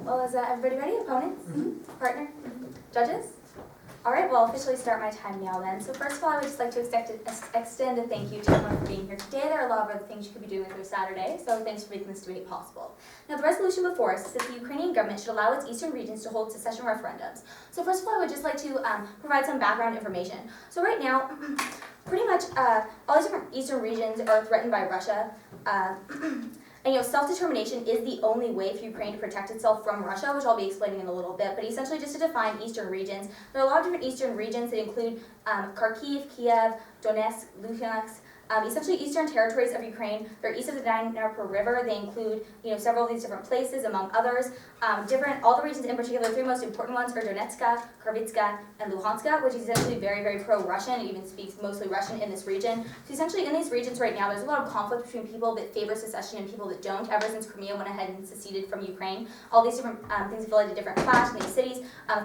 Well, is everybody ready? Opponents? Partner? Judges? All right, well, I'll officially start my time now then. So first of all, I would just like to extend a thank you to everyone for being here today. There are a lot of other things you could be doing with your Saturday, so thanks for making this debate possible. Now, the resolution before us is that the Ukrainian government should allow its eastern regions to hold secession referendums. So first of all, I would just like to provide some background information. So right now, pretty much all these different eastern regions are threatened by Russia. And self-determination is the only way for Ukraine to protect itself from Russia, which I'll be explaining in a little bit. But essentially, just to define eastern regions, there are a lot of different eastern regions that include Kharkiv, Kiev, Donetsk, Luhansk. Essentially, eastern territories of Ukraine. They're east of the Dnieper River. They include, several of these different places, among others. All the regions in particular, the three most important ones are Donetska, Kharvitska, and Luhanska, which is essentially very, very pro-Russian. It even speaks mostly Russian in this region. So essentially, in these regions right now, there's a lot of conflict between people that favor secession and people that don't. Ever since Crimea went ahead and seceded from Ukraine, all these different things have led to different clash in these cities.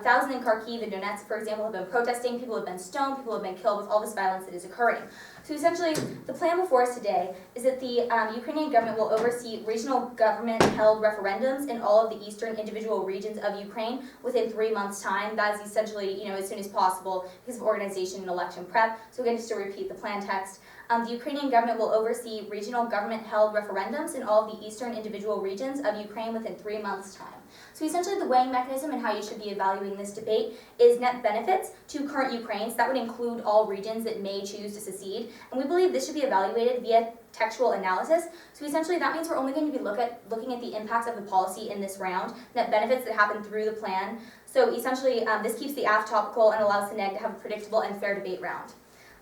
Thousands in Kharkiv and Donetsk, for example, have been protesting. People have been stoned. People have been killed with all this violence that is occurring. So essentially, the plan before us today is that the Ukrainian government will oversee regional government-held referendums in all of the eastern individual regions of Ukraine within 3 months' time. That is essentially, as soon as possible because of organization and election prep. So again, just to repeat the plan text, the Ukrainian government will oversee regional government-held referendums in all of the eastern individual regions of Ukraine within 3 months' time. So essentially the weighing mechanism and how you should be evaluating this debate is net benefits to current Ukrainians. That would include all regions that may choose to secede. And we believe this should be evaluated via textual analysis. So essentially that means we're only going to be looking at the impacts of the policy in this round, net benefits that happen through the plan. So essentially this keeps the AF topical and allows the NEG to have a predictable and fair debate round.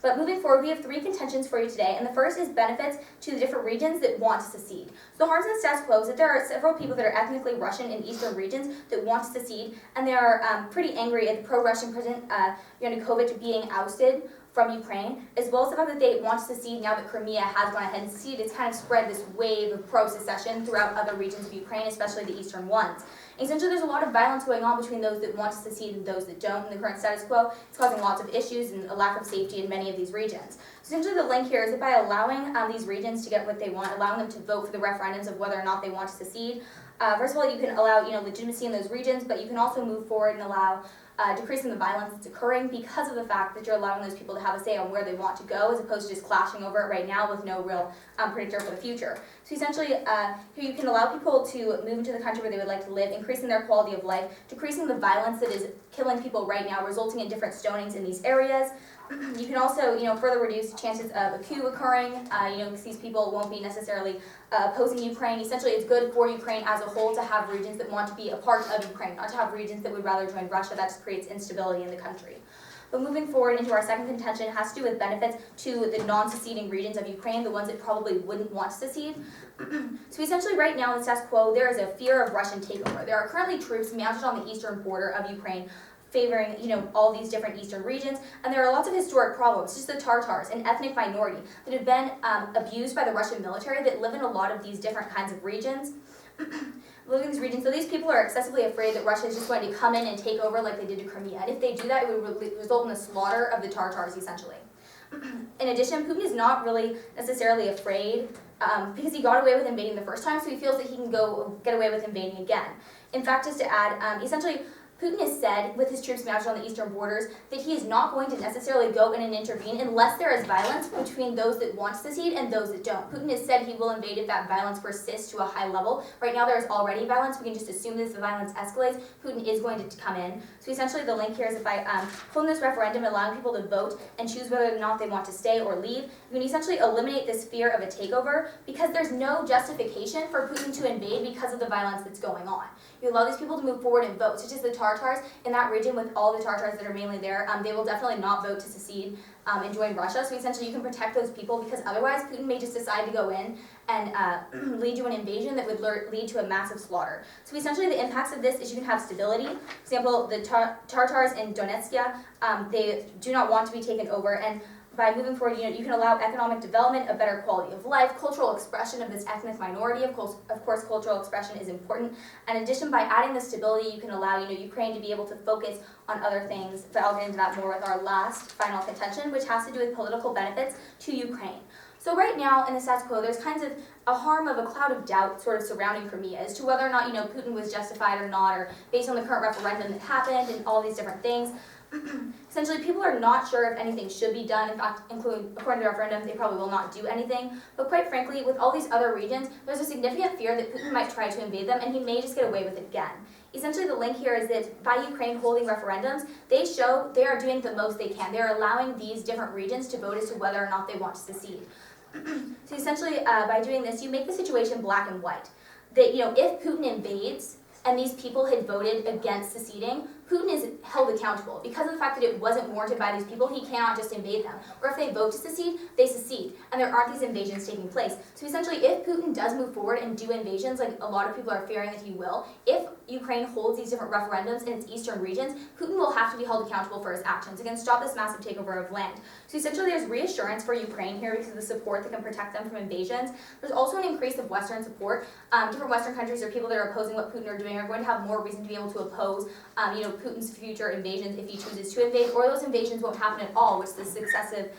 But moving forward, we have 3 contentions for you today, and the first is benefits to the different regions that want to secede. So the harms in the status quo is that there are several people that are ethnically Russian in eastern regions that want to secede, and they are pretty angry at the pro-Russian President Yanukovych being ousted from Ukraine, as well as the fact that they want to secede now that Crimea has gone ahead and seceded. It's kind of spread this wave of pro-secession throughout other regions of Ukraine, especially the eastern ones. Essentially, there's a lot of violence going on between those that want to secede and those that don't in the current status quo. It's causing lots of issues and a lack of safety in many of these regions. So essentially, the link here is that by allowing these regions to get what they want, allowing them to vote for the referendums of whether or not they want to secede, first of all, you can allow legitimacy in those regions, but you can also move forward and allow decreasing the violence that's occurring because of the fact that you're allowing those people to have a say on where they want to go, as opposed to just clashing over it right now with no real predictor for the future. So essentially, here you can allow people to move into the country where they would like to live, increasing their quality of life, decreasing the violence that is killing people right now, resulting in different stonings in these areas. You can also, further reduce chances of a coup occurring, because these people won't be necessarily opposing Ukraine. Essentially, it's good for Ukraine as a whole to have regions that want to be a part of Ukraine, not to have regions that would rather join Russia. That just creates instability in the country. But moving forward into our second contention, it has to do with benefits to the non-seceding regions of Ukraine, the ones that probably wouldn't want to secede. So essentially right now in the status quo, there is a fear of Russian takeover. There are currently troops mounted on the eastern border of Ukraine favoring, all these different eastern regions, and there are lots of historic problems. Just the Tartars, an ethnic minority that have been abused by the Russian military that live in a lot of these different kinds of regions. So these people are excessively afraid that Russia is just going to come in and take over like they did to Crimea. And if they do that, it would result in the slaughter of the Tartars, essentially. In addition, Putin is not really necessarily afraid because he got away with invading the first time, so he feels that he can get away with invading again. In fact, just to add, essentially, Putin has said, with his troops mounted on the eastern borders, that he is not going to necessarily go in and intervene unless there is violence between those that want to secede and those that don't. Putin has said he will invade if that violence persists to a high level. Right now there is already violence. We can just assume that if the violence escalates, Putin is going to come in. So essentially the link here is that by holding this referendum and allowing people to vote and choose whether or not they want to stay or leave, you can essentially eliminate this fear of a takeover because there's no justification for Putin to invade because of the violence that's going on. You allow these people to move forward and vote, such as the Tartars in that region. With all the Tartars that are mainly there, they will definitely not vote to secede and join Russia. So essentially you can protect those people because otherwise Putin may just decide to go in and lead to an invasion that would lead to a massive slaughter. So essentially the impacts of this is you can have stability. For example, the Tartars in Donetsk, they do not want to be taken over, and by moving forward, you can allow economic development, a better quality of life, cultural expression of this ethnic minority. Of course, cultural expression is important. And in addition, by adding the stability, you can allow Ukraine to be able to focus on other things. But I'll get into that more with our last final contention, which has to do with political benefits to Ukraine. So right now in the status quo, there's kind of a harm of a cloud of doubt sort of surrounding Crimea as to whether or not, Putin was justified or not, or based on the current referendum that happened and all these different things. Essentially, people are not sure if anything should be done. In fact, according to the referendum, they probably will not do anything. But quite frankly, with all these other regions, there's a significant fear that Putin might try to invade them, and he may just get away with it again. Essentially, the link here is that by Ukraine holding referendums, they show they are doing the most they can. They're allowing these different regions to vote as to whether or not they want to secede. So essentially, by doing this, you make the situation black and white. That, if Putin invades and these people had voted against seceding, Putin is held accountable. Because of the fact that it wasn't warranted by these people, he cannot just invade them. Or if they vote to secede, they secede, and there aren't these invasions taking place. So essentially, if Putin does move forward and do invasions, like a lot of people are fearing that he will, if Ukraine holds these different referendums in its eastern regions, Putin will have to be held accountable for his actions and can stop this massive takeover of land. So essentially, there's reassurance for Ukraine here because of the support that can protect them from invasions. There's also an increase of Western support. Different Western countries or people that are opposing what Putin are doing are going to have more reason to be able to oppose, Putin's future invasions if he chooses to invade, or those invasions won't happen at all, which is a successive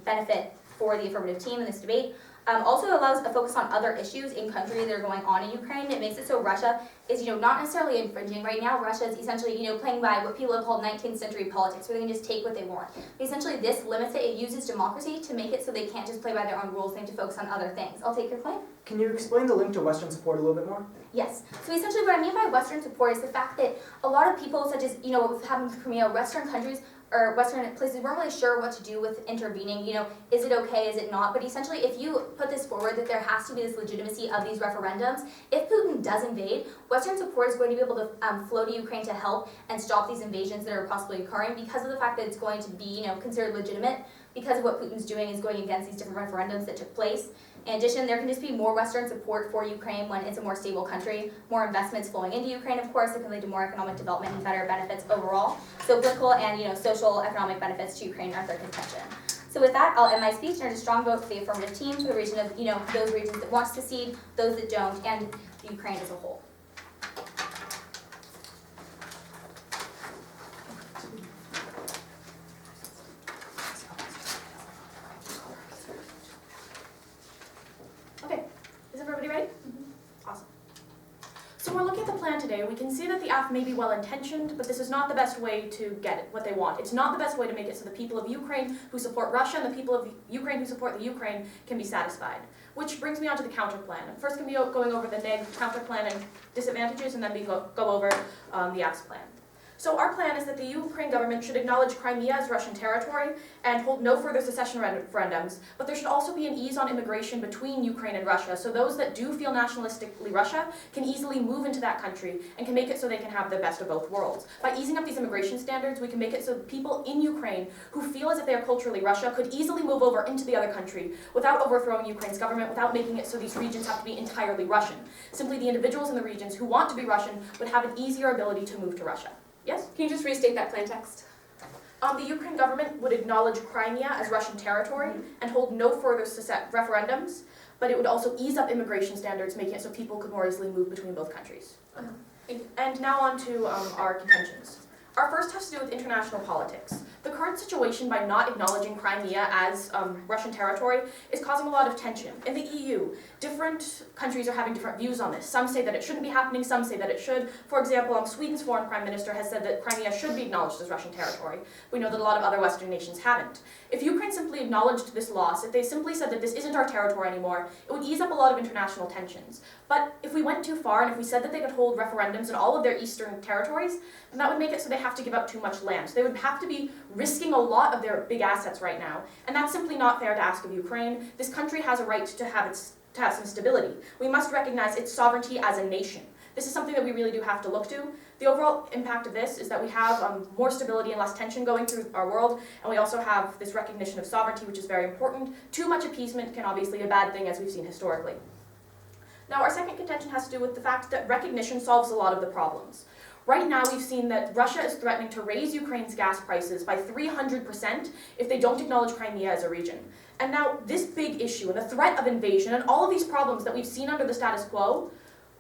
benefit for the affirmative team in this debate. Also allows a focus on other issues in countries that are going on in Ukraine. It makes it so Russia is, not necessarily infringing. Right now, Russia is essentially, playing by what people have called 19th century politics, where they can just take what they want. But essentially, this limits it. It uses democracy to make it so they can't just play by their own rules. They have to focus on other things. I'll take your point. Can you explain the link to Western support a little bit more? Yes. So essentially, what I mean by Western support is the fact that a lot of people, such as, what happened with Crimea, Western countries or Western places weren't really sure what to do with intervening. Is it okay, is it not? But essentially, if you put this forward that there has to be this legitimacy of these referendums, if Putin does invade, Western support is going to be able to flow to Ukraine to help and stop these invasions that are possibly occurring because of the fact that it's going to be, considered legitimate because of what Putin's doing is going against these different referendums that took place. In addition, there can just be more Western support for Ukraine when it's a more stable country, more investments flowing into Ukraine, of course, it can lead to more economic development and better benefits overall. So political and social economic benefits to Ukraine are third contention. So with that, I'll end my speech and urge a strong vote for the affirmative team for the region of those regions that want to secede, those that don't, and Ukraine as a whole. We can see that the AF may be well-intentioned, but this is not the best way to get it, what they want. It's not the best way to make it so the people of Ukraine who support Russia and the people of Ukraine who support the Ukraine can be satisfied. Which brings me on to the counterplan. I'm first going to be going over the counterplan and disadvantages, and then we go over the AF's plan. So our plan is that the Ukraine government should acknowledge Crimea as Russian territory and hold no further secession referendums, but there should also be an ease on immigration between Ukraine and Russia, so those that do feel nationalistically Russia can easily move into that country and can make it so they can have the best of both worlds. By easing up these immigration standards, we can make it so people in Ukraine who feel as if they are culturally Russia could easily move over into the other country without overthrowing Ukraine's government, without making it so these regions have to be entirely Russian. Simply the individuals in the regions who want to be Russian would have an easier ability to move to Russia. Yes? Can you just restate that plain text? The Ukraine government would acknowledge Crimea as Russian territory and hold no further referendums, but it would also ease up immigration standards, making it so people could more easily move between both countries. And now on to our contentions. Our first has to do with international politics. The current situation by not acknowledging Crimea as Russian territory is causing a lot of tension. In the EU, different countries are having different views on this. Some say that it shouldn't be happening, some say that it should. For example, Sweden's foreign prime minister has said that Crimea should be acknowledged as Russian territory. We know that a lot of other Western nations haven't. If Ukraine simply acknowledged this loss, if they simply said that this isn't our territory anymore, it would ease up a lot of international tensions. But if we went too far and if we said that they could hold referendums in all of their eastern territories, then that would make it so they have to give up too much land. So they would have to be risking a lot of their big assets right now, and that's simply not fair to ask of Ukraine. This country has a right to have some stability. We must recognize its sovereignty as a nation. This is something that we really do have to look to. The overall impact of this is that we have more stability and less tension going through our world, and we also have this recognition of sovereignty, which is very important. Too much appeasement can obviously be a bad thing, as we've seen historically. Now, our second contention has to do with the fact that recognition solves a lot of the problems. Right now, we've seen that Russia is threatening to raise Ukraine's gas prices by 300% if they don't acknowledge Crimea as a region. And now, this big issue and the threat of invasion and all of these problems that we've seen under the status quo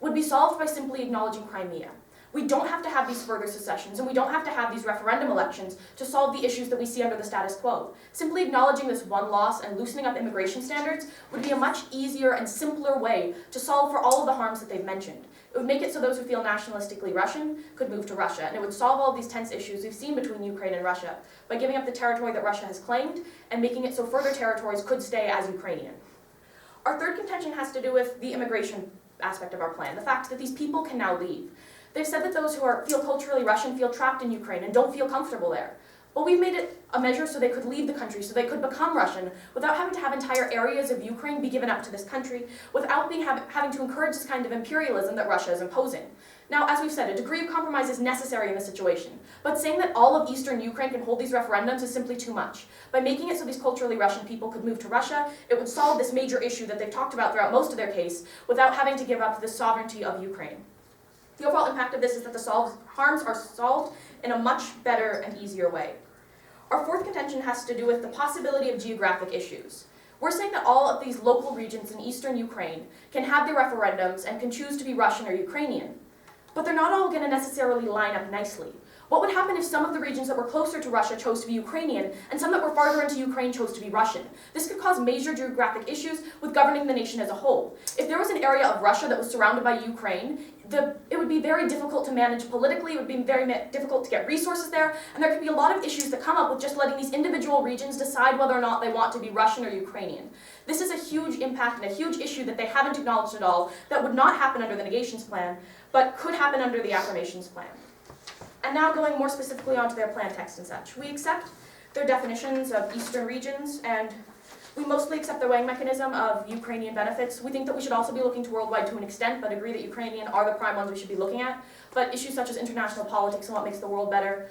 would be solved by simply acknowledging Crimea. We don't have to have these further secessions, and we don't have to have these referendum elections to solve the issues that we see under the status quo. Simply acknowledging this one loss and loosening up immigration standards would be a much easier and simpler way to solve for all of the harms that they've mentioned. It would make it so those who feel nationalistically Russian could move to Russia, and it would solve all of these tense issues we've seen between Ukraine and Russia by giving up the territory that Russia has claimed and making it so further territories could stay as Ukrainian. Our third contention has to do with the immigration aspect of our plan, the fact that these people can now leave. They've said that those who feel culturally Russian feel trapped in Ukraine and don't feel comfortable there. But we've made it a measure so they could leave the country, so they could become Russian, without having to have entire areas of Ukraine be given up to this country, without having to encourage this kind of imperialism that Russia is imposing. Now, as we've said, a degree of compromise is necessary in this situation, but saying that all of eastern Ukraine can hold these referendums is simply too much. By making it so these culturally Russian people could move to Russia, it would solve this major issue that they've talked about throughout most of their case, without having to give up the sovereignty of Ukraine. The overall impact of this is that the harms are solved in a much better and easier way. Our fourth contention has to do with the possibility of geographic issues. We're saying that all of these local regions in eastern Ukraine can have their referendums and can choose to be Russian or Ukrainian, but they're not all going to necessarily line up nicely. What would happen if some of the regions that were closer to Russia chose to be Ukrainian, and some that were farther into Ukraine chose to be Russian? This could cause major geographic issues with governing the nation as a whole. If there was an area of Russia that was surrounded by Ukraine, it would be very difficult to manage politically, it would be very difficult to get resources there, and there could be a lot of issues that come up with just letting these individual regions decide whether or not they want to be Russian or Ukrainian. This is a huge impact and a huge issue that they haven't acknowledged at all, that would not happen under the Negations plan, but could happen under the Affirmations plan. And now going more specifically onto their plan text and such. We accept their definitions of eastern regions, and we mostly accept the weighing mechanism of Ukrainian benefits. We think that we should also be looking to worldwide to an extent, but agree that Ukrainian are the prime ones we should be looking at. But issues such as international politics and what makes the world better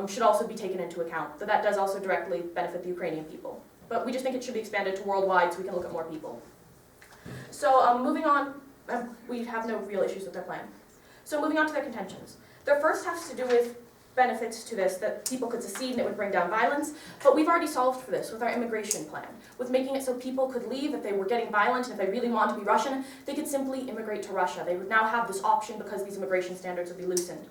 should also be taken into account. So that does also directly benefit the Ukrainian people. But we just think it should be expanded to worldwide so we can look at more people. So moving on, we have no real issues with their plan. So moving on to their contentions. Their first has to do with benefits to this, that people could secede and it would bring down violence, but we've already solved for this with our immigration plan, with making it so people could leave if they were getting violent, and if they really wanted to be Russian, they could simply immigrate to Russia. They would now have this option because these immigration standards would be loosened.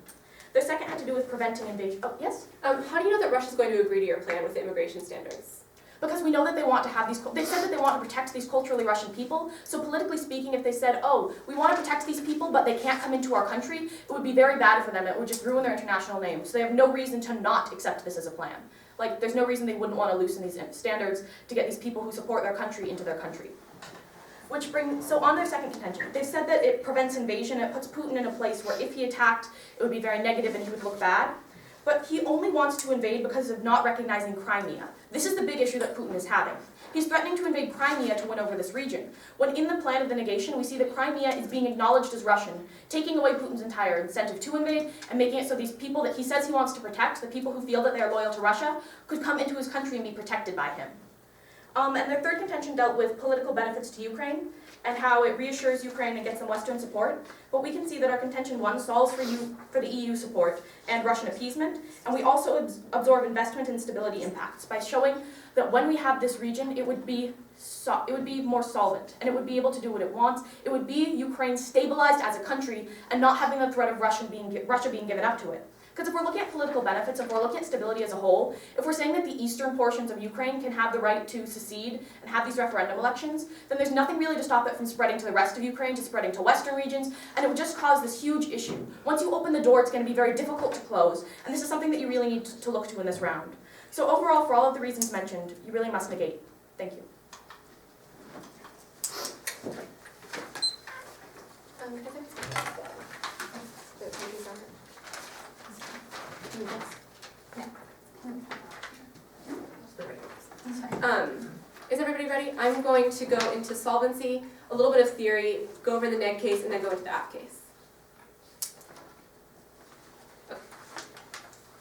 Their second had to do with preventing invasion. Oh, yes? How do you know that Russia's going to agree to your plan with the immigration standards? Because we know that they want to have these, they said that they want to protect these culturally Russian people, so politically speaking, if they said, oh, we want to protect these people, but they can't come into our country, it would be very bad for them. It would just ruin their international name. So they have no reason to not accept this as a plan. Like, there's no reason they wouldn't want to loosen these standards to get these people who support their country into their country. So on their second contention, they've said that it prevents invasion, it puts Putin in a place where if he attacked, it would be very negative and he would look bad. But he only wants to invade because of not recognizing Crimea. This is the big issue that Putin is having. He's threatening to invade Crimea to win over this region, when in the plan of the negation, we see that Crimea is being acknowledged as Russian, taking away Putin's entire incentive to invade, and making it so these people that he says he wants to protect, the people who feel that they are loyal to Russia, could come into his country and be protected by him. And their third contention dealt with political benefits to Ukraine, and how it reassures Ukraine and gets them Western support. But we can see that our contention 1 solves for the EU support and Russian appeasement, and we also absorb investment and stability impacts by showing that when we have this region, it would be more solvent, and it would be able to do what it wants. It would be Ukraine stabilized as a country and not having the threat of Russia being given up to it. Because if we're looking at political benefits, if we're looking at stability as a whole, if we're saying that the eastern portions of Ukraine can have the right to secede and have these referendum elections, then there's nothing really to stop it from spreading to the rest of Ukraine, to spreading to western regions, and it would just cause this huge issue. Once you open the door, it's going to be very difficult to close, and this is something that you really need to look to in this round. So overall, for all of the reasons mentioned, you really must negate. Thank you. Is everybody ready? I'm going to go into solvency, a little bit of theory, go over the neg case, and then go into the app case. Okay.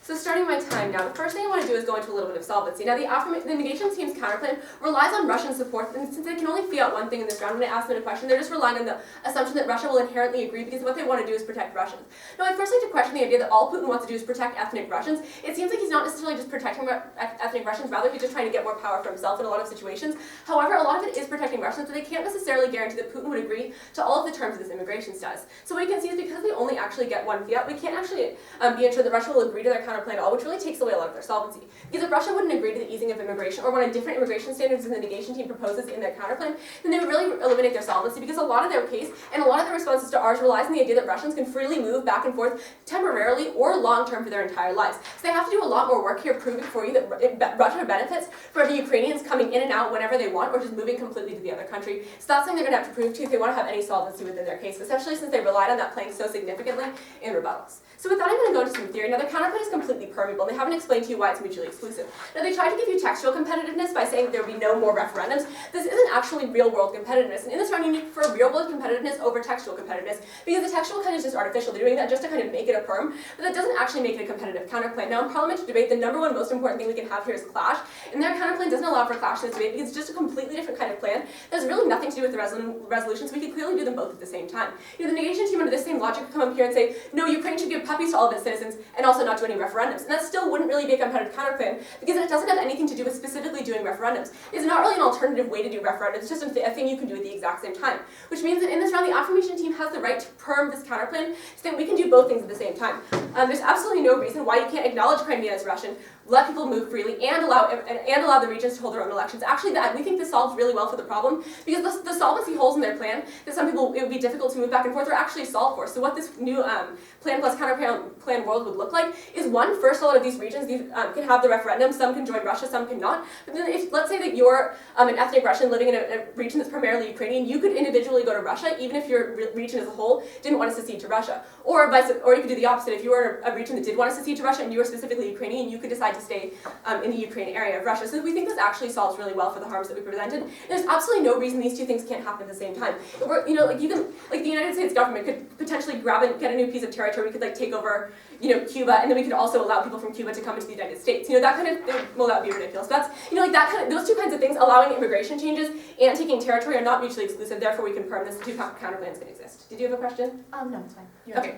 So starting my time now, the first thing I want to do is go into a little bit of solvency. Now the negation team's counterplan relies on Russian support, and since they can only fiat one thing in this round, when I ask them a question, they're just relying on the assumption that Russia will inherently agree because what they want to do is protect Russians. Now I'd first like to question the idea that all Putin wants to do is protect ethnic Russians. It seems like he's not necessarily just protecting ethnic Russians, rather he's just trying to get more power for himself in a lot of situations. However, a lot of it is protecting Russians, but they can't necessarily guarantee that Putin would agree to all of the terms of this immigration status. So what you can see is because we only actually get one fiat, we can't actually be ensured that Russia will agree to their counterplan at all, which really takes away a lot of their solvency. Because if Russia wouldn't agree to the easing of immigration or one of different immigration standards than the negation team proposes in their counterplan, then they would really eliminate their solvency, because a lot of their case and a lot of their responses to ours relies on the idea that Russians can freely move back and forth temporarily or long-term for their entire lives. So they have to do a lot more work here proving for you that Russia benefits from the Ukrainians coming in and out whenever they want or just moving completely to the other country. So that's something they're going to have to prove to if they want to have any solvency within their case, especially since they relied on that playing so significantly in rebuttals. So with that, I'm going to go into some theory. Now, the counterplan is completely permeable, and they haven't explained to you why it's mutually exclusive. Now, they tried to give you textual competitiveness by saying that there would be no more referendums. This isn't actually real-world competitiveness, and in this round, you need for real-world competitiveness over textual competitiveness, because the textual kind of is just artificial. They're doing that just to kind of make it a perm, but that doesn't actually make it a competitive counterplan. Now, in parliamentary debate, the number one most important thing we can have here is clash, and their counterplan doesn't allow for clash in this debate because it's just a completely different kind of plan. There's really nothing to do with the resolution, so we could clearly do them both at the same time. You know, the negation team under this same logic could come up here and say, no, Ukraine should give puppies to all of its citizens and also not do any referendums. And that still wouldn't really be a competitive counterplan because it doesn't have anything to do with specifically doing referendums. It's not really an alternative way to do referendums, it's just a thing you can do at the exact same time. Which means that in this round, the affirmation team has the right to perm this counterplan so that we can do both things at the same time. There's absolutely no reason why you can't acknowledge Crimea as Russian, let people move freely, and allow the regions to hold their own elections. Actually, we think this solves really well for the problem because the solvency holes in their plan that some people it would be difficult to move back and forth are actually solved for. So what this new plan plus counterplan world would look like is one, first a lot of these regions can have the referendum, some can join Russia, some cannot. But then if let's say that you're an ethnic Russian living in a region that's primarily Ukrainian, you could individually go to Russia even if your region as a whole didn't want to secede to Russia. Or you could do the opposite. If you were a region that did want to secede to Russia and you were specifically Ukrainian, you could decide to stay in the Ukraine area of Russia. So we think this actually solves really well for the harms that we presented. And there's absolutely no reason these two things can't happen at the same time. The United States government could potentially grab and get a new piece of territory. We could take over, Cuba, and then we could also allow people from Cuba to come into the United States. That kind of thing, well, that would be ridiculous. That's, those two kinds of things, allowing immigration changes and taking territory are not mutually exclusive. Therefore, we can perm this. The two counterplans can exist. Did you have a question? No, it's fine. Okay.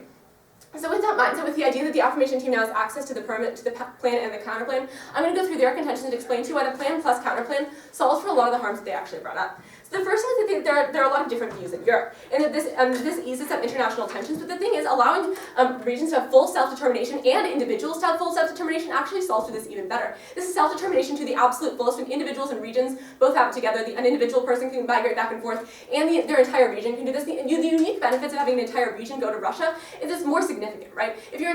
So with that mindset, with the idea that the affirmation team now has access to the plan and the counterplan, I'm going to go through their contentions and explain to you why the plan plus counterplan solves for a lot of the harms that they actually brought up. So the first thing is that there are a lot of different views in Europe, and that this eases some international tensions, but the thing is, allowing regions to have full self-determination and individuals to have full self-determination actually solves for this even better. This is self-determination to the absolute fullest when individuals and regions both have it together. An individual person can migrate back and forth, and their entire region can do this. The unique benefits of having an entire region go to Russia is it's more significant, right? If your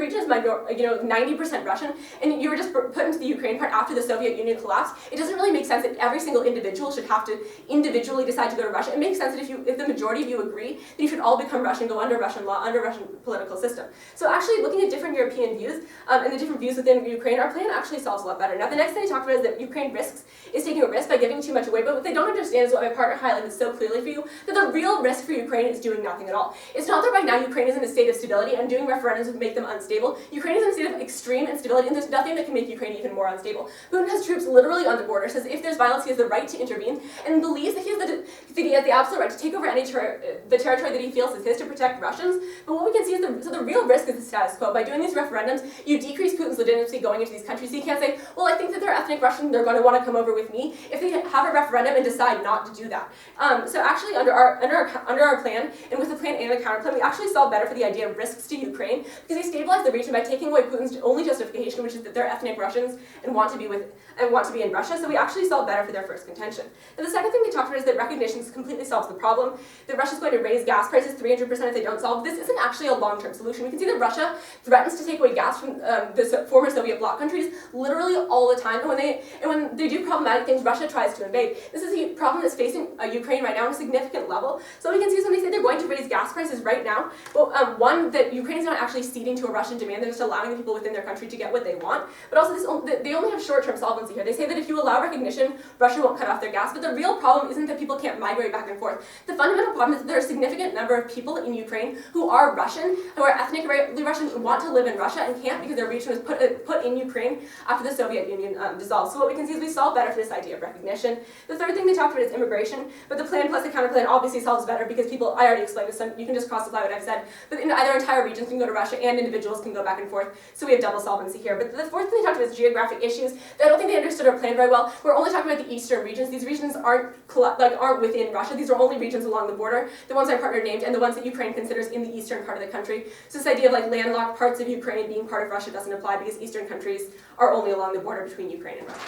region is 90% Russian, and you were just put into the Ukraine part after the Soviet Union collapsed, it doesn't really make sense that every single individual should have to individually decide to go to Russia. It makes sense that if the majority of you agree, then you should all become Russian, go under Russian law, under Russian political system. So actually looking at different European views and the different views within Ukraine, our plan actually solves a lot better. Now the next thing I talked about is that Ukraine is taking a risk by giving too much away, but what they don't understand is what my partner highlighted so clearly for you, that the real risk for Ukraine is doing nothing at all. It's not that right now Ukraine is in a state of stability and doing referendums would make them unstable. Ukraine is in a state of extreme instability, and there's nothing that can make Ukraine even more unstable. Putin has troops literally on the border, says if there's violence, he has the right to intervene, and believes that he has the absolute right to take over the territory that he feels is his to protect Russians. But what we can see is the real risk is the status quo. By doing these referendums, you decrease Putin's legitimacy going into these countries. So you can't say, well, I think that they're ethnic Russian, they're going to want to come over with me, if they have a referendum and decide not to do that. So actually, under our plan, and with the plan and the counterplan, we actually solve better for the idea of risks to Ukraine, because we stabilize the region by taking away Putin's only justification, which is that they're ethnic Russians and want to be in Russia. So we actually solve better for their first contention. And the second thing they talked about is that recognition completely solves the problem. That Russia's going to raise gas prices 300% if they don't solve. This isn't actually a long-term solution. We can see that Russia threatens to take away gas from the former Soviet bloc countries literally all the time. And when they do problematic things, Russia tries to invade. This is a problem that's facing Ukraine right now on a significant level. So we can see somebody say they're going to raise gas prices right now. Well, one, that Ukraine is not actually ceding to a Russian demand. They're just allowing the people within their country to get what they want. But also, they only have short-term solvency here. They say that if you allow recognition, Russia won't cut off their gas. But the real fundamental problem isn't that people can't migrate back and forth. The fundamental problem is that there are a significant number of people in Ukraine who are Russian, who are ethnically Russian, who want to live in Russia and can't because their region was put in Ukraine after the Soviet Union dissolved. So what we can see is we solve better for this idea of recognition. The third thing they talked about is immigration, but the plan plus the counterplan obviously solves better because people, I already explained this, so you can just cross-apply what I've said, but in either entire regions can go to Russia and individuals can go back and forth, so we have double solvency here. But the fourth thing they talked about is geographic issues. I don't think they understood our plan very well. We're only talking about the eastern regions. These regions aren't within Russia. These are only regions along the border, the ones my partner named, and the ones that Ukraine considers in the eastern part of the country. So this idea of like landlocked parts of Ukraine being part of Russia doesn't apply because eastern countries are only along the border between Ukraine and Russia.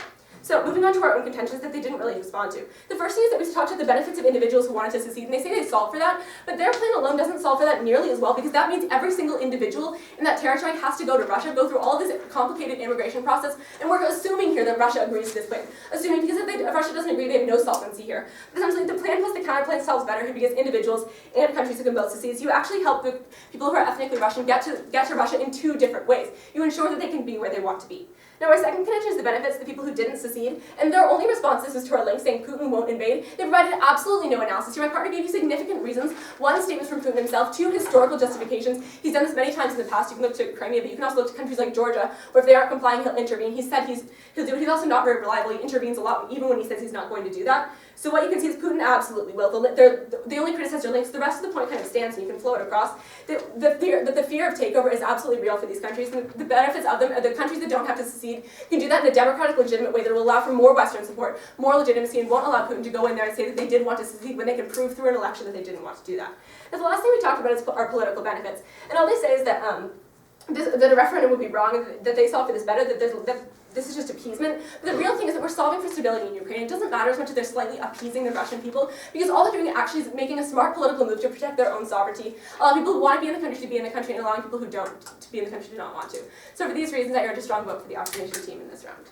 So moving on to our own contentions that they didn't really respond to. The first thing is that we talked about the benefits of individuals who wanted to secede, and they say they solve for that, but their plan alone doesn't solve for that nearly as well because that means every single individual in that territory has to go to Russia, go through all this complicated immigration process, and we're assuming here that Russia agrees to this plan. Assuming because if Russia doesn't agree, they have no solvency here. But essentially, the plan plus the counterplan solves better here because individuals and countries who can both secede. So you actually help the people who are ethnically Russian get to Russia in two different ways. You ensure that they can be where they want to be. Now, our second contention is the benefits of the people who didn't secede, and their only responses is to our link saying Putin won't invade. They provided absolutely no analysis here. My partner gave you significant reasons. One, statements from Putin himself. Two, historical justifications. He's done this many times in the past. You can look to Crimea, but you can also look to countries like Georgia, where if they aren't complying, he'll intervene. He said he'll do it. He's also not very reliable. He intervenes a lot, even when he says he's not going to do that. So what you can see is Putin absolutely will. They only criticize their links. The rest of the point kind of stands, and you can flow it across. The fear of takeover is absolutely real for these countries, and the benefits of them are the countries that don't have to secede can do that in a democratic, legitimate way that will allow for more Western support, more legitimacy, and won't allow Putin to go in there and say that they did want to secede when they can prove through an election that they didn't want to do that. And the last thing we talked about is our political benefits. And all they say is that that a referendum would be wrong, and that they solve for this better, that this is just appeasement. But the real thing is that we're solving for stability in Ukraine. It doesn't matter as much as they're slightly appeasing the Russian people, because all they're doing actually is making a smart political move to protect their own sovereignty, allowing people who want to be in the country to be in the country, and allowing people who don't to be in the country to not want to. So for these reasons, I urge a strong vote for the opposition team in this round.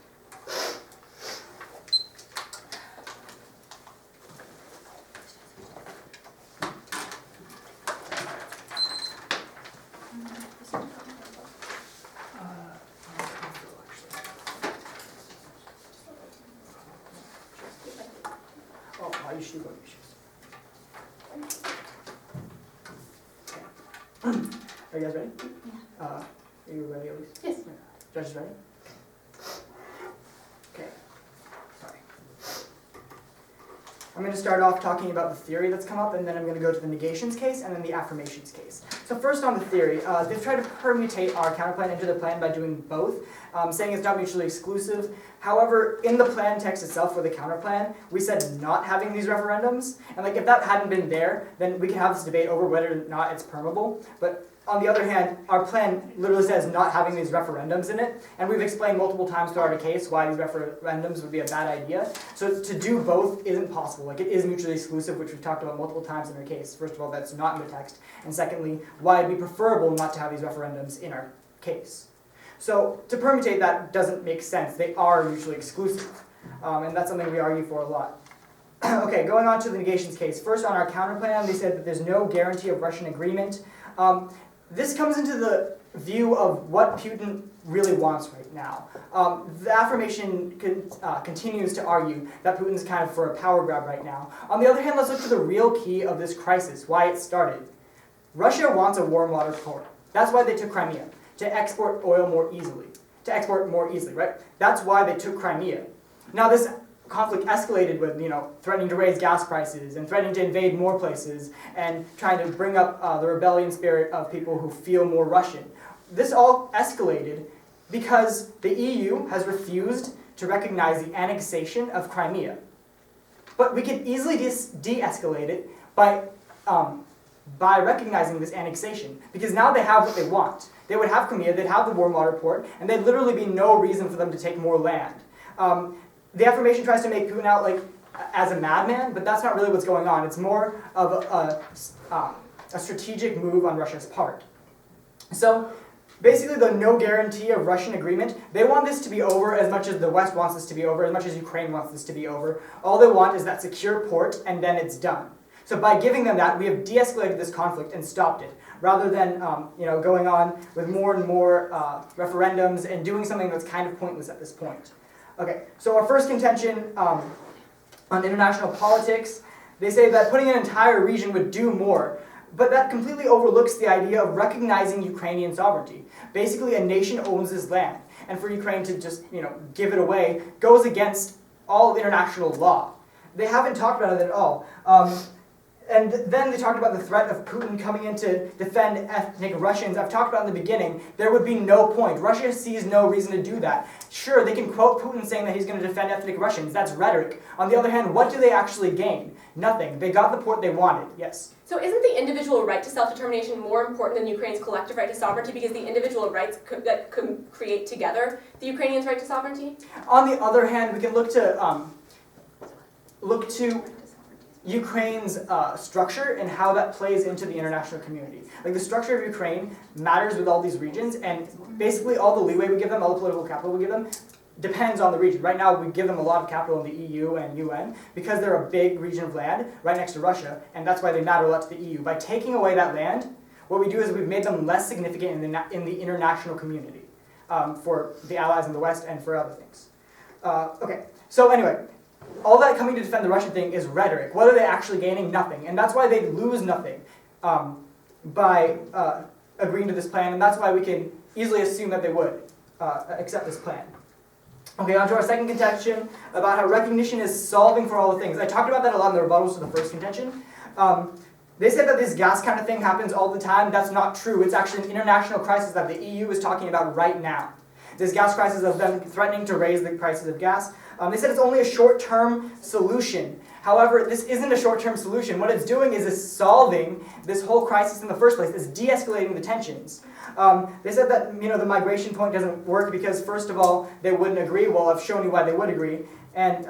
You should go. Okay. Are you guys ready? Yeah. Are you ready, Elise? Yes. Judges ready? Okay. Sorry. I'm going to start off talking about the theory that's come up, and then I'm going to go to the negations case and then the affirmations case. So first on the theory, they've tried to permutate our counterplan into the plan by doing both, saying it's not mutually exclusive. However, in the plan text itself for the counterplan, we said not having these referendums, and like if that hadn't been there, then we could have this debate over whether or not it's permeable. But on the other hand, our plan literally says not having these referendums in it, and we've explained multiple times throughout our case why these referendums would be a bad idea. So to do both isn't possible. Like it is mutually exclusive, which we've talked about multiple times in our case. First of all, that's not in the text, and secondly, why it'd be preferable not to have these referendums in our case. So to permutate that doesn't make sense. They are mutually exclusive, and that's something we argue for a lot. Okay, going on to the negations case. First on our counterplan, they said that there's no guarantee of Russian agreement. This comes into the view of what Putin really wants right now. The affirmation continues to argue that Putin's kind of for a power grab right now. On the other hand, let's look to the real key of this crisis, why it started. Russia wants a warm water port. That's why they took Crimea, to export oil more easily. To export more easily, right? That's why they took Crimea. Now this conflict escalated with, threatening to raise gas prices and threatening to invade more places and trying to bring up the rebellion spirit of people who feel more Russian. This all escalated because the EU has refused to recognize the annexation of Crimea. But we could easily de-escalate it by recognizing this annexation, because now they have what they want. They would have Crimea, they'd have the warm water port, and there'd literally be no reason for them to take more land. The affirmation tries to make Putin out like as a madman, but that's not really what's going on. It's more of a strategic move on Russia's part. So basically the no guarantee of Russian agreement, they want this to be over as much as the West wants this to be over, as much as Ukraine wants this to be over. All they want is that secure port, and then it's done. So by giving them that, we have de-escalated this conflict and stopped it, rather than going on with more and more referendums and doing something that's kind of pointless at this point. Okay, so our first contention On international politics, they say that putting an entire region would do more, but that completely overlooks the idea of recognizing Ukrainian sovereignty. Basically, a nation owns this land, and for Ukraine to just, give it away goes against all of international law. They haven't talked about it at all. And then they talked about the threat of Putin coming in to defend ethnic Russians. I've talked about in the beginning, there would be no point. Russia sees no reason to do that. Sure, they can quote Putin saying that he's going to defend ethnic Russians. That's rhetoric. On the other hand, what do they actually gain? Nothing. They got the point they wanted. Yes? So isn't the individual right to self-determination more important than Ukraine's collective right to sovereignty, because the individual rights that could create together the Ukrainians' right to sovereignty? On the other hand, we can look to Ukraine's structure and how that plays into the international community. Like, the structure of Ukraine matters with all these regions, and basically all the leeway we give them, all the political capital we give them, depends on the region. Right now, we give them a lot of capital in the EU and UN because they're a big region of land right next to Russia, and that's why they matter a lot to the EU. By taking away that land, what we do is we've made them less significant in the international community for the allies in the West and for other things. Okay, so anyway, all that coming to defend the Russian thing is rhetoric. What are they actually gaining? Nothing. And that's why they lose nothing by agreeing to this plan, and that's why we can easily assume that they would accept this plan. Okay, on to our second contention about how recognition is solving for all the things. I talked about that a lot in the rebuttals to the first contention. They said that this gas kind of thing happens all the time. That's not true. It's actually an international crisis that the EU is talking about right now. This gas crisis of them threatening to raise the prices of gas. They said it's only a short-term solution. However, this isn't a short-term solution. What it's doing is it's solving this whole crisis in the first place. It's de-escalating the tensions. They said that the migration point doesn't work because, first of all, they wouldn't agree. Well, I've shown you why they would agree. And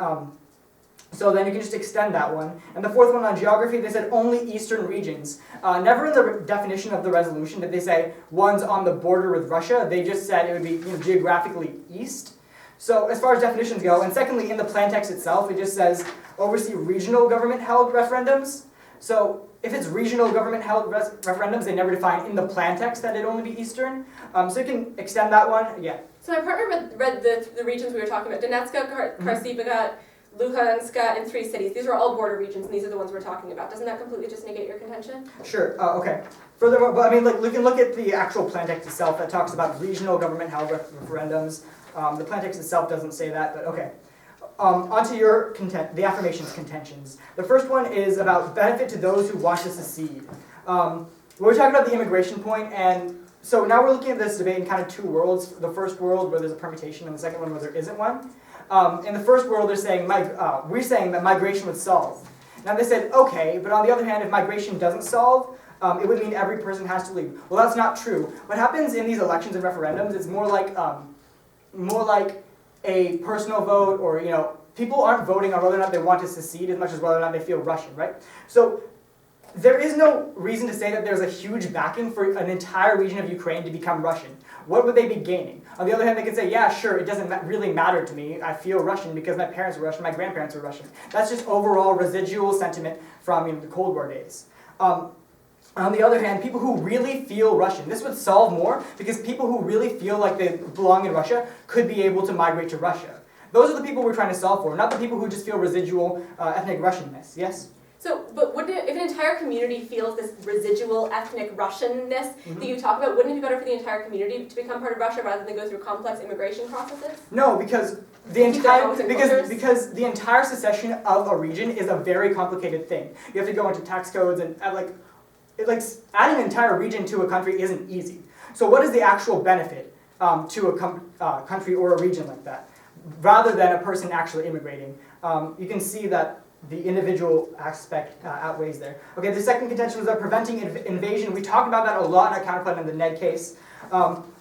so then you can just extend that one. And the fourth one on geography, they said only eastern regions. Never in the definition of the resolution did they say one's on the border with Russia. They just said it would be geographically east. So as far as definitions go, and secondly, in the plan text itself, it just says oversee regional government-held referendums. So if it's regional government-held referendums, they never define in the plan text that it'd only be eastern. So you can extend that one, yeah. So my partner read the regions we were talking about: Donetsk, Kharkiv, Luhansk, and 3 cities. These are all border regions, and these are the ones we're talking about. Doesn't that completely just negate your contention? Sure. Okay. Furthermore, but we can look at the actual plan text itself that talks about regional government-held referendums. The plan text itself doesn't say that, but okay. Onto your the affirmations contentions. The first one is about benefit to those who want to secede. We're talking about the immigration point, and so now we're looking at this debate in kind of two worlds. The first world where there's a permutation, and the second one where there isn't one. In the first world, they're saying we're saying that migration would solve. Now they said okay, but on the other hand, if migration doesn't solve, it would mean every person has to leave. Well, that's not true. What happens in these elections and referendums is more like a personal vote, or people aren't voting on whether or not they want to secede as much as whether or not they feel Russian, right? So there is no reason to say that there's a huge backing for an entire region of Ukraine to become Russian. What would they be gaining? On the other hand, they could say, yeah, sure, it doesn't really matter to me. I feel Russian because my parents were Russian, my grandparents were Russian. That's just overall residual sentiment from the Cold War days. On the other hand, people who really feel Russian, this would solve more because people who really feel like they belong in Russia could be able to migrate to Russia. Those are the people we're trying to solve for, not the people who just feel residual ethnic Russianness. Yes? So, but if an entire community feels this residual ethnic Russianness that you talk about, wouldn't it be better for the entire community to become part of Russia rather than go through complex immigration processes? No, because the entire secession of a region is a very complicated thing. You have to go into tax codes and adding an entire region to a country isn't easy. So what is the actual benefit to a country or a region like that, rather than a person actually immigrating? You can see that the individual aspect outweighs there. Okay, the second contention was about preventing invasion. We talked about that a lot in our counterplan in the Ned case.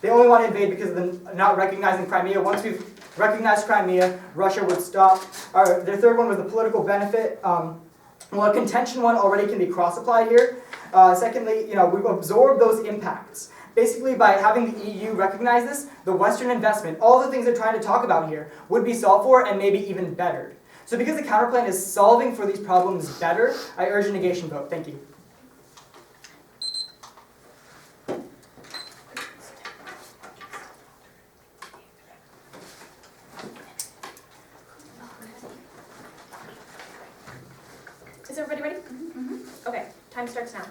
They only want to invade because of the not recognizing Crimea. Once we've recognized Crimea, Russia would stop. Their third one was the political benefit. Well, a contention one already can be cross-applied here. Secondly, we've absorbed those impacts. Basically, by having the EU recognize this, the Western investment, all the things they're trying to talk about here, would be solved for and maybe even bettered. So because the counterplan is solving for these problems better, I urge a negation vote. Thank you. Time starts now.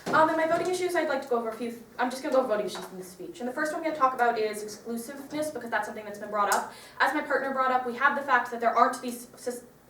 In my voting issues, I'd like to go over a few. I'm just going to go over voting issues in this speech. And the first one I'm going to talk about is exclusiveness, because that's something that's been brought up. As my partner brought up, we have the fact that there aren't these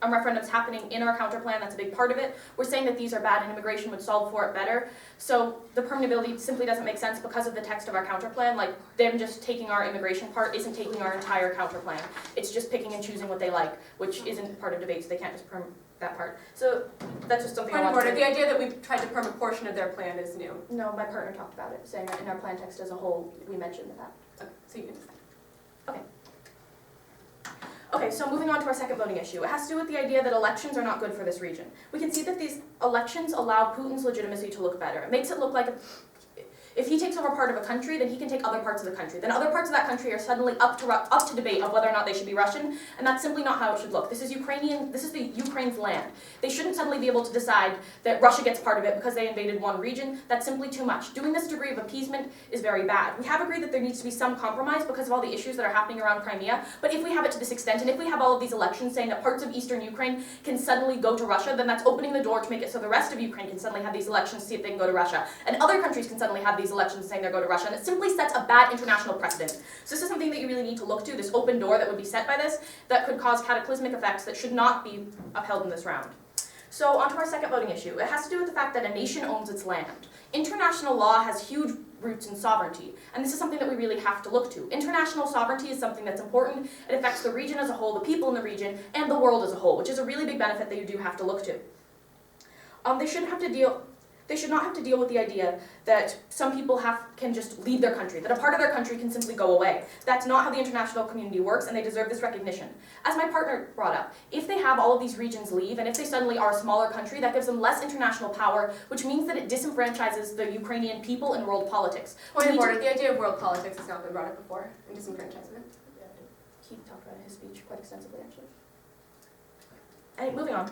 referendums happening in our counterplan. That's a big part of it. We're saying that these are bad and immigration would solve for it better. So the permeability simply doesn't make sense because of the text of our counterplan. Like, them just taking our immigration part isn't taking our entire counterplan. It's just picking and choosing what they like, which isn't part of debate, so they can't just perm that part. So that's just something I want to The idea that we've tried to perm a portion of their plan is new. No, my partner talked about it, saying that in our plan text as a whole, we mentioned that. Okay, so you can Okay, so moving on to our second voting issue. It has to do with the idea that elections are not good for this region. We can see that these elections allow Putin's legitimacy to look better. It makes it look like if he takes over part of a country, then he can take other parts of the country. Then other parts of that country are suddenly up to debate of whether or not they should be Russian, and that's simply not how it should look. This is the Ukraine's land. They shouldn't suddenly be able to decide that Russia gets part of it because they invaded one region. That's simply too much. Doing this degree of appeasement is very bad. We have agreed that there needs to be some compromise because of all the issues that are happening around Crimea, but if we have it to this extent, and if we have all of these elections saying that parts of eastern Ukraine can suddenly go to Russia, then that's opening the door to make it so the rest of Ukraine can suddenly have these elections to see if they can go to Russia, and other countries can suddenly have these elections saying they're going to Russia, and it simply sets a bad international precedent. So this is something that you really need to look to, this open door that would be set by this, that could cause cataclysmic effects that should not be upheld in this round. So on to our second voting issue. It has to do with the fact that a nation owns its land. International law has huge roots in sovereignty, and this is something that we really have to look to. International sovereignty is something that's important. It affects the region as a whole, the people in the region, and the world as a whole, which is a really big benefit that you do have to look to. They should not have to deal with the idea that some people can just leave their country, that a part of their country can simply go away. That's not how the international community works, and they deserve this recognition. As my partner brought up, if they have all of these regions leave, and if they suddenly are a smaller country, that gives them less international power, which means that it disenfranchises the Ukrainian people in world politics. Point of order, the idea of world politics has not been brought up before, and disenfranchisement. He talked about it in his speech quite extensively, actually. And moving on.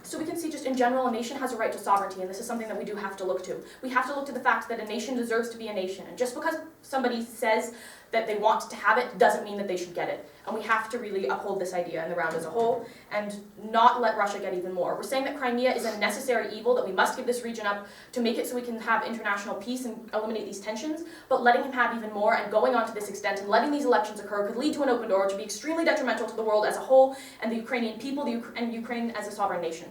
So we can see just in general, a nation has a right to sovereignty, and this is something that we do have to look to. We have to look to the fact that a nation deserves to be a nation, and just because somebody says that they want to have it doesn't mean that they should get it. And we have to really uphold this idea in the round as a whole, and not let Russia get even more. We're saying that Crimea is a necessary evil, that we must give this region up to make it so we can have international peace and eliminate these tensions, but letting him have even more and going on to this extent and letting these elections occur could lead to an open door, which would be extremely detrimental to the world as a whole and the Ukrainian people and Ukraine as a sovereign nation.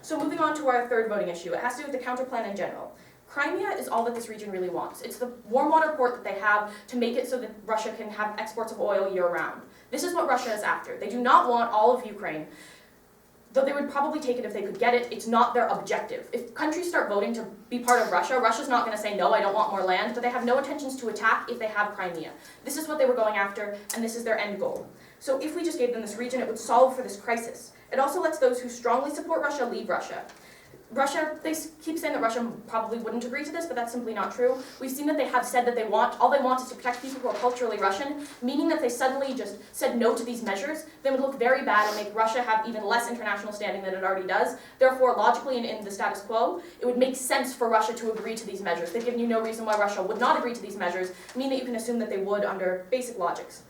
So moving on to our third voting issue, it has to do with the counterplan in general. Crimea is all that this region really wants. It's the warm water port that they have to make it so that Russia can have exports of oil year-round. This is what Russia is after. They do not want all of Ukraine. Though they would probably take it if they could get it, it's not their objective. If countries start voting to be part of Russia, Russia's not going to say, no, I don't want more land, but they have no intentions to attack if they have Crimea. This is what they were going after, and this is their end goal. So if we just gave them this region, it would solve for this crisis. It also lets those who strongly support Russia leave Russia. They keep saying that Russia probably wouldn't agree to this, but that's simply not true. We've seen that they have said that all they want is to protect people who are culturally Russian, meaning that they suddenly just said no to these measures. They would look very bad and make Russia have even less international standing than it already does. Therefore, logically and in the status quo, it would make sense for Russia to agree to these measures. They've given you no reason why Russia would not agree to these measures, meaning that you can assume that they would under basic logics.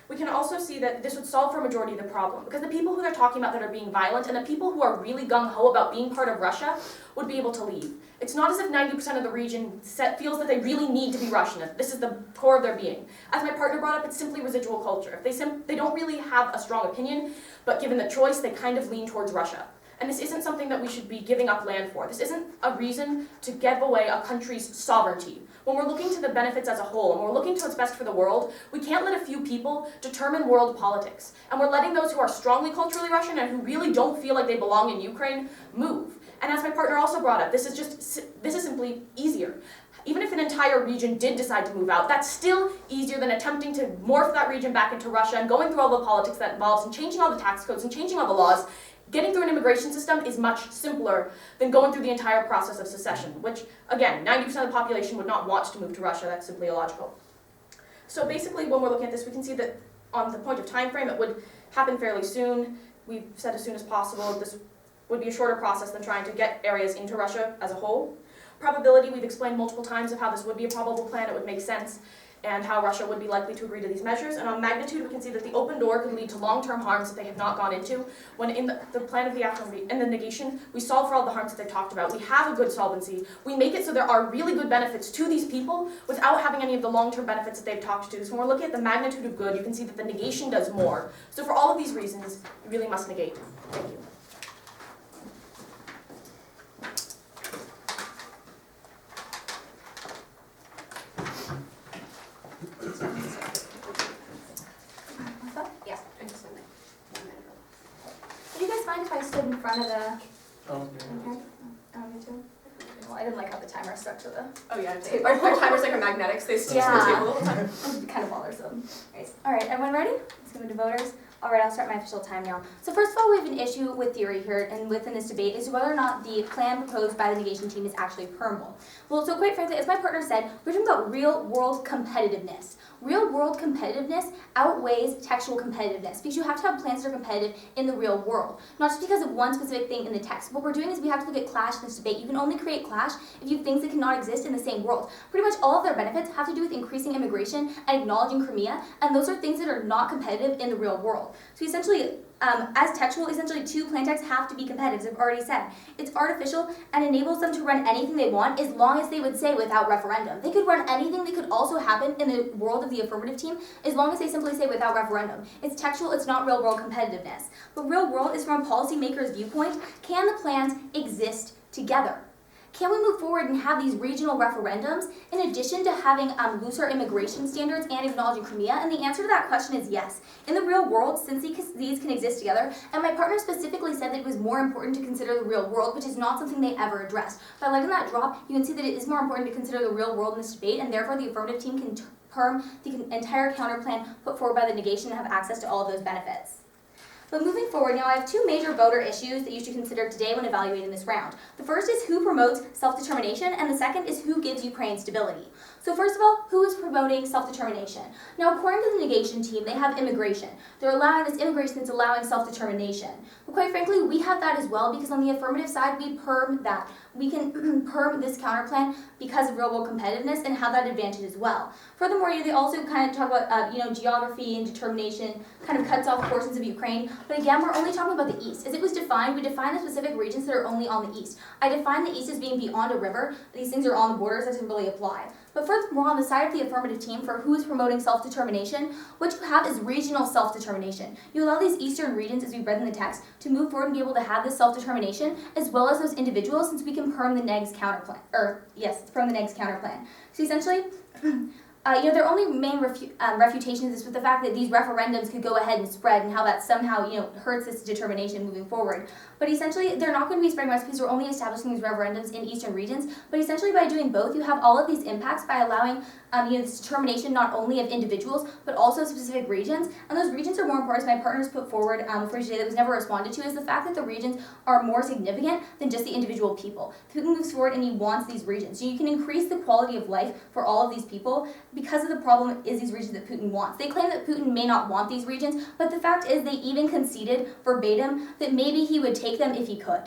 We can also see that this would solve for a majority of the problem, because the people who they're talking about that are being violent and the people who are really gung-ho about being part of Russia would be able to leave. It's not as if 90% of the region feels that they really need to be Russian. This is the core of their being. As my partner brought up, it's simply residual culture. They don't really have a strong opinion, but given the choice, they kind of lean towards Russia. And this isn't something that we should be giving up land for. This isn't a reason to give away a country's sovereignty. When we're looking to the benefits as a whole, and we're looking to what's best for the world, we can't let a few people determine world politics. And we're letting those who are strongly culturally Russian and who really don't feel like they belong in Ukraine move. And as my partner also brought up, this is simply easier. Even if an entire region did decide to move out, that's still easier than attempting to morph that region back into Russia and going through all the politics that involves and changing all the tax codes and changing all the laws. Getting through an immigration system is much simpler than going through the entire process of secession, which, again, 90% of the population would not want to move to Russia. That's simply illogical. So basically, when we're looking at this, we can see that on the point of time frame, it would happen fairly soon. We've said as soon as possible. This would be a shorter process than trying to get areas into Russia as a whole. Probability, we've explained multiple times of how this would be a probable plan. It would make sense. and how Russia would be likely to agree to these measures. And on magnitude, we can see that the open door could lead to long-term harms that they have not gone into. When in the plan of the affirmative, in the negation, we solve for all the harms that they talked about. We have a good solvency. We make it so there are really good benefits to these people without having any of the long-term benefits that they've talked to. So when we're looking at the magnitude of good, you can see that the negation does more. So for all of these reasons, you really must negate. Thank you. Yes. I just went Would you guys mind if I stood in front of the? Oh, Okay. Me too. Well, I didn't like how the timer stuck to the. Oh yeah, our timers like are magnetics. They stick to the Yeah. table the whole time. It kind of bothers them. All right, everyone ready? Let's go to voters. All right, I'll start my official time now. So first of all, we have an issue with theory here, and within this debate is whether or not the plan proposed by the negation team is actually permeable. Well, so quite frankly, as my partner said, we're talking about real-world competitiveness. Real-world competitiveness outweighs textual competitiveness because you have to have plans that are competitive in the real world, not just because of one specific thing in the text. What we're doing is we have to look at clash in this debate. You can only create clash if you have things that cannot exist in the same world. Pretty much all of their benefits have to do with increasing immigration and acknowledging Crimea, and those are things that are not competitive in the real world. So essentially, as textual, essentially two plain texts have to be competitive, as I've already said. It's artificial and enables them to run anything they want as long as they would say without referendum. They could run anything that could also happen in the world of the affirmative team as long as they simply say without referendum. It's textual, it's not real world competitiveness. But real world is from a policymaker's viewpoint. Can the plans exist together? Can we move forward and have these regional referendums in addition to having looser immigration standards and acknowledging Crimea? And the answer to that question is yes. In the real world, since these can exist together, and my partner specifically said that it was more important to consider the real world, which is not something they ever addressed. By letting that drop, you can see that it is more important to consider the real world in this debate, and therefore the affirmative team can perm the entire counterplan put forward by the negation and have access to all of those benefits. But moving forward, now I have two major voter issues that you should consider today when evaluating this round. The first is who promotes self-determination, and the second is who gives Ukraine stability. So first of all, who is promoting self-determination? Now, according to the negation team, they have immigration. They're allowing this immigration that's allowing self-determination. But quite frankly, we have that as well because on the affirmative side, we perm that. We can perm this counterplan because of real-world competitiveness and have that advantage as well. Furthermore, they also kind of talk about geography and determination, kind of cuts off portions of Ukraine. But again, we're only talking about the east. As it was defined, we defined the specific regions that are only on the east. I define the east as being beyond a river. These things are on the borders, that doesn't really apply. But furthermore, on the side of the affirmative team, for who is promoting self-determination, what you have is regional self-determination. You allow these eastern regions, as we've read in the text, to move forward and be able to have this self-determination, as well as those individuals, since we can perm the negs counterplan. Perm the negs counterplan. So essentially, their only main refutation is with the fact that these referendums could go ahead and spread and how that somehow, hurts this determination moving forward. But essentially, they're not going to be spreading much because we're only establishing these referendums in eastern regions. But essentially, by doing both, you have all of these impacts by allowing this determination not only of individuals, but also specific regions. And those regions are more important, as my partners put forward for today that was never responded to, is the fact that the regions are more significant than just the individual people. Putin moves forward and he wants these regions. So you can increase the quality of life for all of these people because of the problem is these regions that Putin wants. They claim that Putin may not want these regions, but the fact is they even conceded verbatim that maybe he would take them if he could.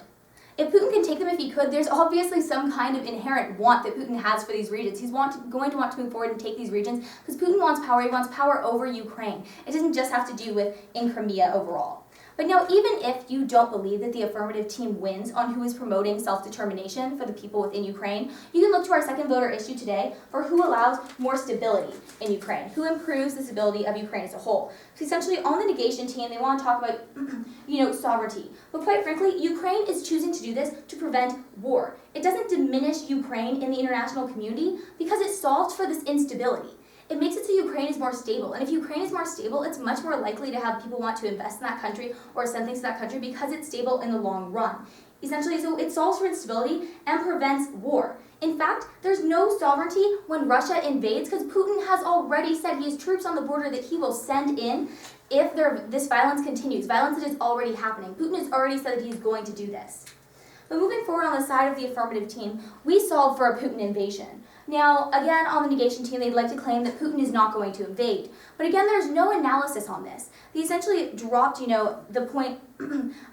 If Putin can take them if he could, there's obviously some kind of inherent want that Putin has for these regions. He's going to want to move forward and take these regions because Putin wants power. He wants power over Ukraine. It doesn't just have to do with in Crimea overall. But now, even if you don't believe that the affirmative team wins on who is promoting self-determination for the people within Ukraine, you can look to our second voter issue today for who allows more stability in Ukraine, who improves the stability of Ukraine as a whole. So essentially, on the negation team, they want to talk about, sovereignty. But quite frankly, Ukraine is choosing to do this to prevent war. It doesn't diminish Ukraine in the international community because it solves for this instability. It makes it so Ukraine is more stable. And if Ukraine is more stable, it's much more likely to have people want to invest in that country or send things to that country because it's stable in the long run. Essentially, so it solves for instability and prevents war. In fact, there's no sovereignty when Russia invades because Putin has already said he has troops on the border that he will send in if this violence continues, violence that is already happening. Putin has already said that he's going to do this. But moving forward on the side of the affirmative team, we solve for a Putin invasion. Now, again, on the negation team, they'd like to claim that Putin is not going to invade. But again, there's no analysis on this. They essentially dropped, the point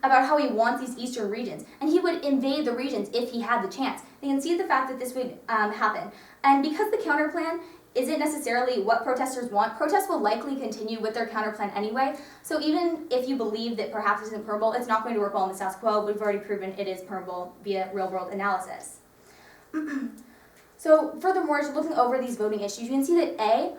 about how he wants these eastern regions. And he would invade the regions if he had the chance. They concede the fact that this would happen. And because the counterplan isn't necessarily what protesters want. Protests will likely continue with their counterplan anyway, so even if you believe that perhaps it isn't permeable, it's not going to work well in the status quo. We've already proven it is permeable via real-world analysis. So furthermore, just looking over these voting issues, you can see that A,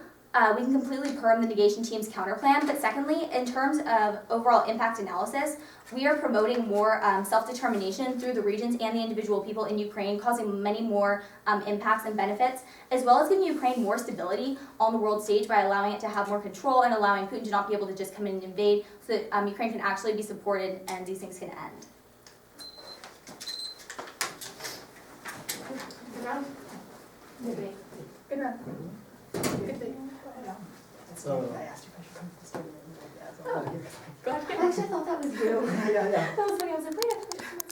we can completely perm the negation team's counterplan, but secondly, in terms of overall impact analysis, we are promoting more self-determination through the regions and the individual people in Ukraine, causing many more impacts and benefits, as well as giving Ukraine more stability on the world stage by allowing it to have more control and allowing Putin to not be able to just come in and invade, so that Ukraine can actually be supported and these things can end. Good round. Good round. Good thing. So I asked you if I should come to the studio. Oh. Go ahead. I actually thought that was you. Yeah. That was funny. I was like,